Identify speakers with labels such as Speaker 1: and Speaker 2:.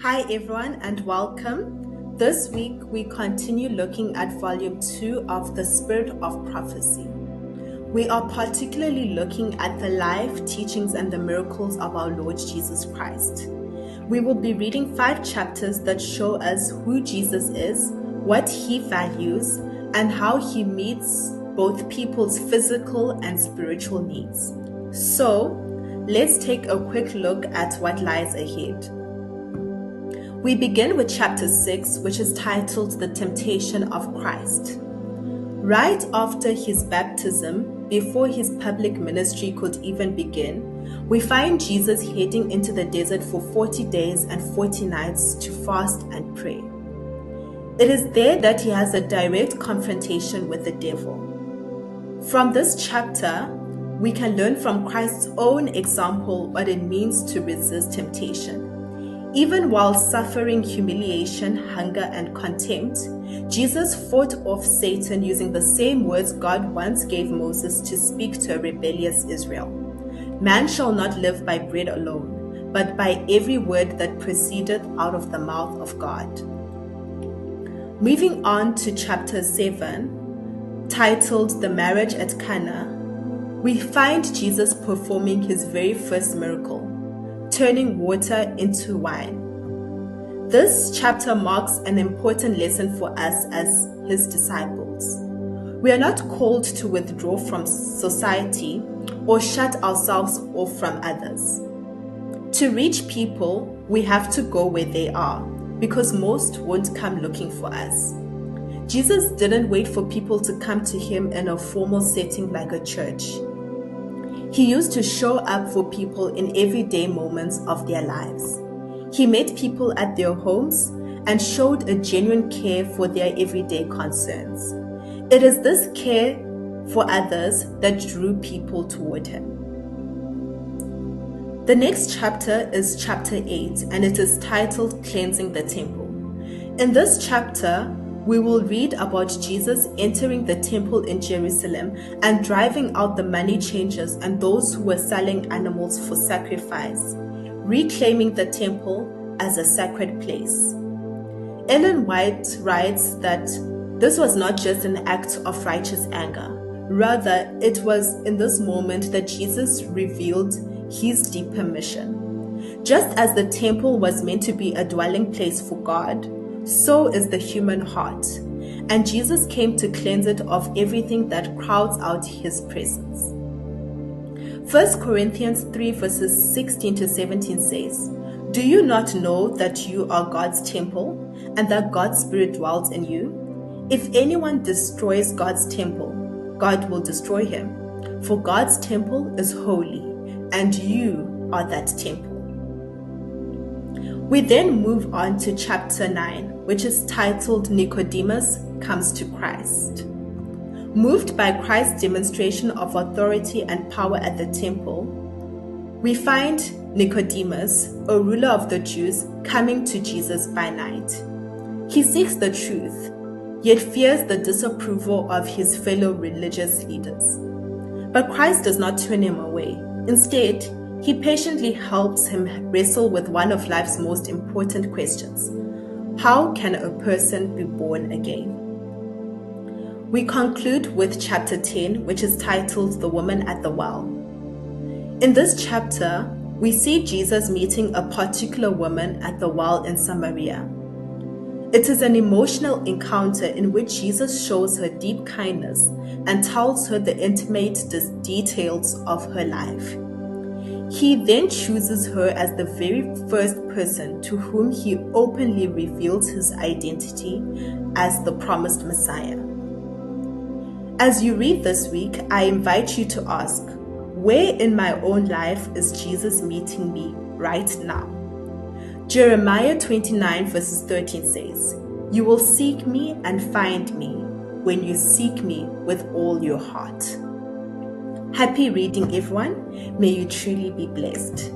Speaker 1: Hi, everyone, and welcome. This week, we continue looking at Volume 2 of The Spirit of Prophecy. We are particularly looking at the life, teachings, and the miracles of our Lord Jesus Christ. We will be reading 5 chapters that show us who Jesus is, what he values, and how he meets both people's physical and spiritual needs. So, let's take a quick look at what lies ahead. We begin with chapter 6, which is titled The Temptation of Christ. Right after his baptism, before his public ministry could even begin, we find Jesus heading into the desert for 40 days and 40 nights to fast and pray. It is there that he has a direct confrontation with the devil. From this chapter, we can learn from Christ's own example what it means to resist temptation. Even while suffering humiliation, hunger, and contempt, Jesus fought off Satan using the same words God once gave Moses to speak to a rebellious Israel. Man shall not live by bread alone, but by every word that proceedeth out of the mouth of God. Moving on to chapter 7, titled The Marriage at Cana, we find Jesus performing his very first miracle, turning water into wine. This chapter marks an important lesson for us as his disciples. We are not called to withdraw from society or shut ourselves off from others. To reach people, we have to go where they are, because most won't come looking for us. Jesus didn't wait for people to come to him in a formal setting like a church. He used to show up for people in everyday moments of their lives. He met people at their homes and showed a genuine care for their everyday concerns. It is this care for others that drew people toward him. The next chapter is chapter 8, and it is titled Cleansing the Temple. In this chapter, we will read about Jesus entering the temple in Jerusalem and driving out the money changers and those who were selling animals for sacrifice, reclaiming the temple as a sacred place. Ellen White writes that this was not just an act of righteous anger. Rather, it was in this moment that Jesus revealed his deeper mission. Just as the temple was meant to be a dwelling place for God, so is the human heart, and Jesus came to cleanse it of everything that crowds out his presence. 1 Corinthians 3 verses 16 to 17 says, "Do you not know that you are God's temple, and that God's Spirit dwells in you? If anyone destroys God's temple, God will destroy him. For God's temple is holy, and you are that temple." We then move on to chapter 9, which is titled Nicodemus Comes to Christ. Moved by Christ's demonstration of authority and power at the temple, we find Nicodemus, a ruler of the Jews, coming to Jesus by night. He seeks the truth, yet fears the disapproval of his fellow religious leaders. But Christ does not turn him away. Instead, he patiently helps him wrestle with one of life's most important questions. How can a person be born again? We conclude with chapter 10, which is titled The Woman at the Well. In this chapter, we see Jesus meeting a particular woman at the well in Samaria. It is an emotional encounter in which Jesus shows her deep kindness and tells her the intimate details of her life. He then chooses her as the very first person to whom he openly reveals his identity as the promised Messiah. As you read this week, I invite you to ask, where in my own life is Jesus meeting me right now? Jeremiah 29 verses 13 says, "You will seek me and find me when you seek me with all your heart." Happy reading, everyone. May you truly be blessed.